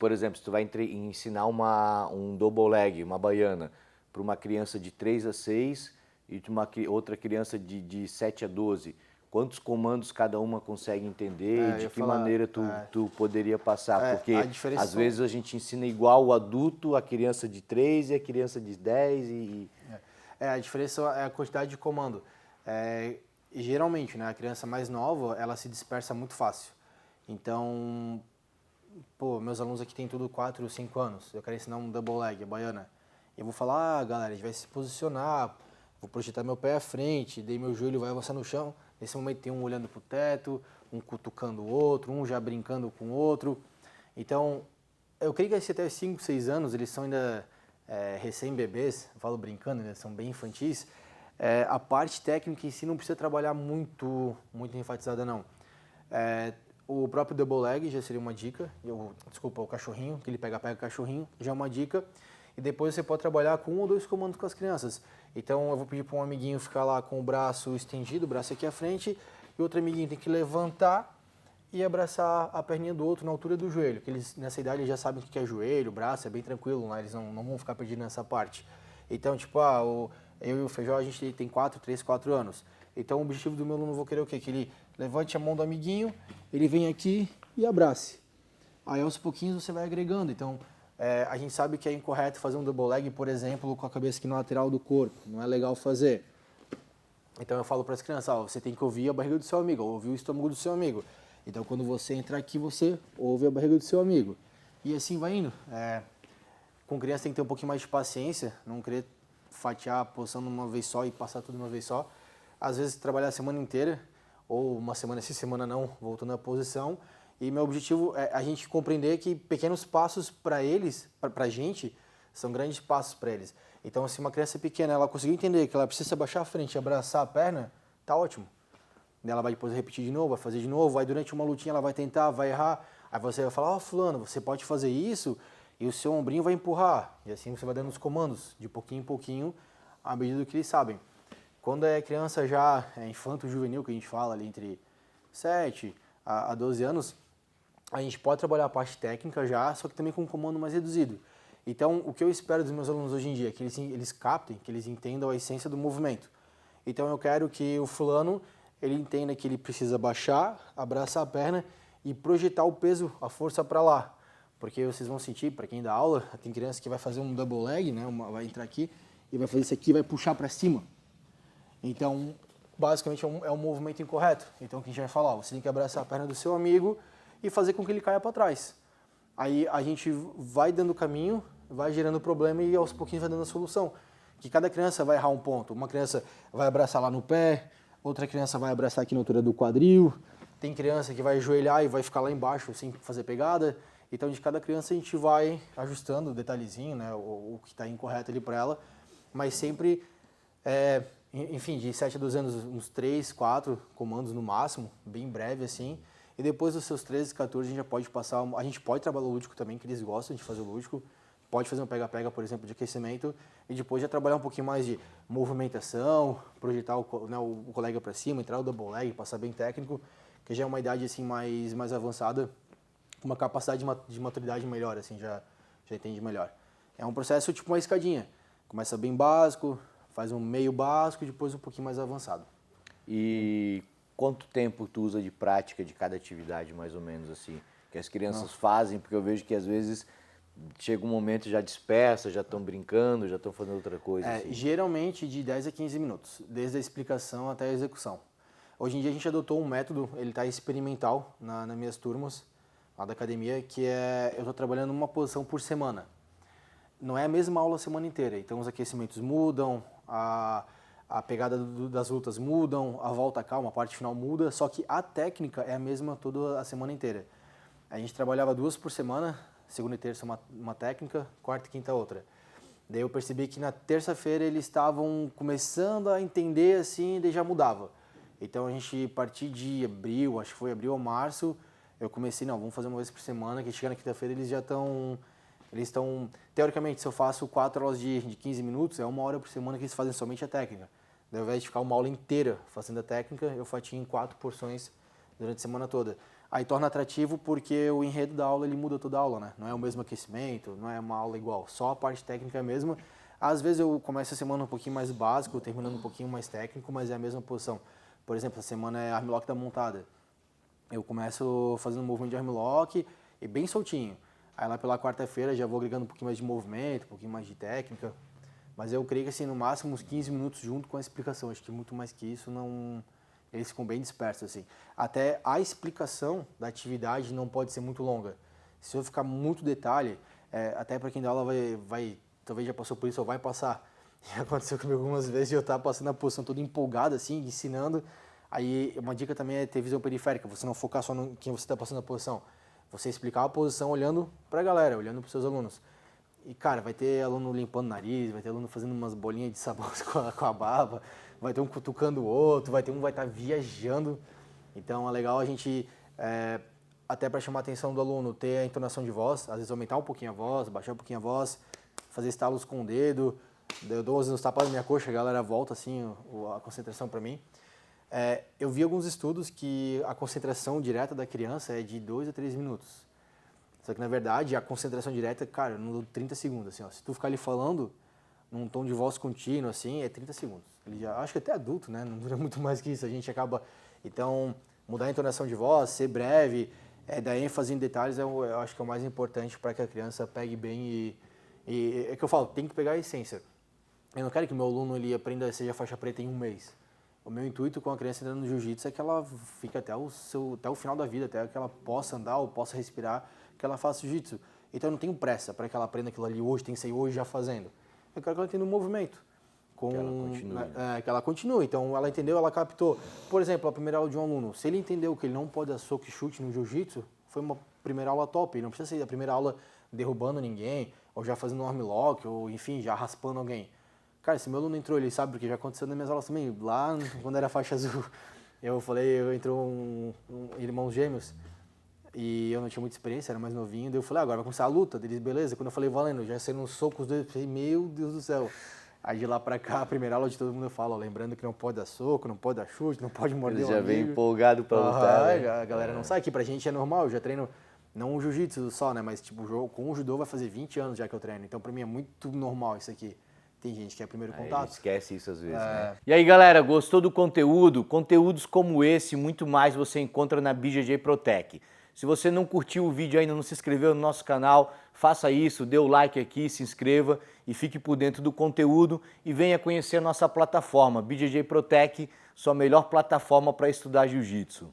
por exemplo, se tu vai ensinar um double leg, uma baiana, para uma criança de 3 a 6 e de outra criança de 7 a 12, quantos comandos cada uma consegue entender e Eu de ia que falar, maneira tu poderia passar? a Porque diferença às vezes a gente ensina igual o adulto, a criança de 3 e a criança de 10 a diferença é a quantidade de comando. E geralmente, né, a criança mais nova, ela se dispersa muito fácil. Então, pô, meus alunos aqui têm tudo 4 ou 5 anos. Eu quero ensinar um double leg, a baiana. Eu vou falar, galera, a gente vai se posicionar, vou projetar meu pé à frente, daí meu joelho vai avançar no chão. Nesse momento tem um olhando pro teto, um cutucando o outro, um já brincando com o outro. Então, eu creio que até 5, 6 anos, eles são ainda recém-bebês, eu falo brincando, eles são bem infantis. A parte técnica em si não precisa trabalhar muito enfatizada, não. O próprio double leg já seria uma dica, desculpa, o cachorrinho, que ele pega o cachorrinho, já é uma dica. E depois você pode trabalhar com 1 ou 2 comandos com as crianças. Então eu vou pedir para um amiguinho ficar lá com o braço estendido, o braço aqui à frente, e outro amiguinho tem que levantar e abraçar a perninha do outro na altura do joelho, que eles nessa idade já sabem o que é joelho, braço, é bem tranquilo, né? Eles não vão ficar perdidos nessa parte. Então, tipo, eu e o Feijó, a gente tem 3, 4 anos. Então o objetivo do meu aluno, eu vou querer o quê? Que ele levante a mão do amiguinho, ele vem aqui e abrace. Aí aos pouquinhos você vai agregando. Então, a gente sabe que é incorreto fazer um double leg, por exemplo, com a cabeça aqui na lateral do corpo. Não é legal fazer. Então eu falo para as crianças, você tem que ouvir a barriga do seu amigo, ou ouvir o estômago do seu amigo. Então quando você entrar aqui, você ouve a barriga do seu amigo. E assim vai indo. Com criança tem que ter um pouquinho mais de paciência, não querer fatiar a posição de uma vez só e passar tudo de uma vez só. Às vezes trabalhar a semana inteira, ou uma semana sim, semana não, voltando à posição. E meu objetivo é a gente compreender que pequenos passos para eles, para a gente, são grandes passos para eles. Então, se uma criança pequena ela conseguir entender que ela precisa abaixar a frente e abraçar a perna, tá ótimo. Ela vai depois repetir de novo, vai fazer de novo, vai durante uma lutinha ela vai tentar, vai errar. Aí você vai falar, fulano, você pode fazer isso e o seu ombrinho vai empurrar. E assim você vai dando os comandos, de pouquinho em pouquinho, à medida que eles sabem. Quando é criança já, infanto-juvenil, que a gente fala ali entre 7 a 12 anos, a gente pode trabalhar a parte técnica já, só que também com um comando mais reduzido. Então, o que eu espero dos meus alunos hoje em dia é que eles captem, que eles entendam a essência do movimento. Então, eu quero que o fulano, ele entenda que ele precisa baixar, abraçar a perna e projetar o peso, a força para lá. Porque vocês vão sentir, para quem dá aula, tem criança que vai fazer um double leg, né, vai entrar aqui e vai fazer isso aqui e vai puxar para cima. Então, basicamente é um movimento incorreto. Então, o que a gente vai falar? Você tem que abraçar a perna do seu amigo e fazer com que ele caia para trás. Aí a gente vai dando caminho, vai gerando problema e aos pouquinhos vai dando a solução. Que cada criança vai errar um ponto. Uma criança vai abraçar lá no pé, outra criança vai abraçar aqui na altura do quadril, tem criança que vai ajoelhar e vai ficar lá embaixo sem fazer pegada. Então, de cada criança a gente vai ajustando o detalhezinho, né, o que está incorreto ali para ela, mas sempre, enfim, de 7 a 12 anos, uns 3, 4 comandos no máximo, bem breve assim. E depois dos seus 13, 14, a gente já pode passar, a gente pode trabalhar o lúdico também, que eles gostam de fazer o lúdico. Pode fazer um pega-pega, por exemplo, de aquecimento e depois já trabalhar um pouquinho mais de movimentação, projetar o colega para cima, entrar o double leg, passar bem técnico, que já é uma idade assim mais avançada, com uma capacidade de maturidade melhor, assim, já entende melhor. É um processo tipo uma escadinha. Começa bem básico, faz um meio básico e depois um pouquinho mais avançado. E quanto tempo tu usa de prática de cada atividade, mais ou menos assim? Que as crianças fazem, porque eu vejo que às vezes chega um momento já dispersa, já estão brincando, já estão fazendo outra coisa. Assim. Geralmente de 10 a 15 minutos, desde a explicação até a execução. Hoje em dia a gente adotou um método, ele está experimental nas minhas turmas lá da academia, que eu estou trabalhando uma posição por semana. Não é a mesma aula a semana inteira, então os aquecimentos mudam, a pegada das lutas mudam, a volta calma, a parte final muda, só que a técnica é a mesma toda a semana inteira. A gente trabalhava 2 por semana, segunda e terça uma técnica, quarta e quinta outra. Daí eu percebi que na terça-feira eles estavam começando a entender assim, e daí já mudava. Então a gente, a partir de abril, acho que foi abril ou março, eu comecei, vamos fazer uma vez por semana, que chega na quinta-feira eles já estão... teoricamente, se eu faço 4 aulas de 15 minutos, é 1 hora por semana que eles fazem somente a técnica. Daí, ao invés de ficar uma aula inteira fazendo a técnica, eu fatio em 4 porções durante a semana toda. Aí torna atrativo porque o enredo da aula ele muda toda a aula, né? Não é o mesmo aquecimento, não é uma aula igual, só a parte técnica mesmo. Às vezes eu começo a semana um pouquinho mais básico, terminando um pouquinho mais técnico, mas é a mesma posição. Por exemplo, a semana é armlock da montada. Eu começo fazendo um movimento de armlock e bem soltinho. Aí lá pela quarta-feira já vou agregando um pouquinho mais de movimento, um pouquinho mais de técnica. Mas eu creio que assim, no máximo uns 15 minutos junto com a explicação. Acho que muito mais que isso não... Eles ficam bem dispersos, assim. Até a explicação da atividade não pode ser muito longa. Se eu ficar muito detalhe, até para quem dá aula talvez já passou por isso ou vai passar. Já aconteceu comigo algumas vezes de eu estar passando a posição toda empolgada, assim, ensinando. Aí uma dica também é ter visão periférica, você não focar só no quem você está passando a posição. Você explicar a posição olhando para a galera, olhando para os seus alunos. E, cara, vai ter aluno limpando o nariz, vai ter aluno fazendo umas bolinhas de sabão com a baba, vai ter um cutucando o outro, vai ter um vai estar viajando. Então é legal a gente, até para chamar a atenção do aluno, ter a entonação de voz, às vezes aumentar um pouquinho a voz, baixar um pouquinho a voz, fazer estalos com o dedo. Eu dou uns tapas na minha coxa, a galera volta assim, a concentração para mim. Eu vi alguns estudos que a concentração direta da criança é de 2 a 3 minutos. Só que, na verdade, a concentração direta, cara, não dura 30 segundos, assim, ó. Se tu ficar ali falando num tom de voz contínuo, assim, é 30 segundos. Ele já, acho que até adulto, né? Não dura muito mais que isso. A gente acaba... Então, mudar a entonação de voz, ser breve, dar ênfase em detalhes, eu acho que é o mais importante para que a criança pegue bem e é que eu falo, tem que pegar a essência. Eu não quero que meu aluno ele aprenda, seja faixa preta em um mês. O meu intuito com a criança entrando no jiu-jitsu é que ela fique até o final da vida, até que ela possa andar ou possa respirar, que ela faça jiu-jitsu. Então eu não tenho pressa para que ela aprenda aquilo ali hoje, tem que sair hoje já fazendo. Eu quero que ela tenha um movimento. Que ela continue. Que ela continue. Então ela entendeu, ela captou. Por exemplo, a primeira aula de um aluno, se ele entendeu que ele não pode dar soco e chute no jiu-jitsu, foi uma primeira aula top. Ele não precisa ser a primeira aula derrubando ninguém, ou já fazendo um armlock, ou enfim, já raspando alguém. Cara, se meu aluno entrou, ele sabe, porque já aconteceu nas minhas aulas também. Lá, quando era faixa azul, entrou um irmãos gêmeos, e eu não tinha muita experiência, era mais novinho. Daí eu falei, agora vai começar a luta. Eles, beleza. Quando eu falei, valendo, já saíram uns socos, eu falei, meu Deus do céu. Aí de lá pra cá, a primeira aula de todo mundo eu falo, ó, lembrando que não pode dar soco, não pode dar chute, não pode morder Eles um já amigo. vem empolgado pra lutar, né? A galera não sabe que pra gente é normal, eu já treino, não o jiu-jitsu só, né, mas tipo, com o judô vai fazer 20 anos já que eu treino, então pra mim é muito normal isso aqui. Tem gente que é primeiro Aí contato. esquece isso às vezes, né? E aí, galera, gostou do conteúdo? Conteúdos como esse e muito mais você encontra na BJJ Protec. Se você não curtiu o vídeo ainda, não se inscreveu no nosso canal, faça isso, dê o like aqui, se inscreva e fique por dentro do conteúdo e venha conhecer a nossa plataforma, BJJ Protec, sua melhor plataforma para estudar jiu-jitsu.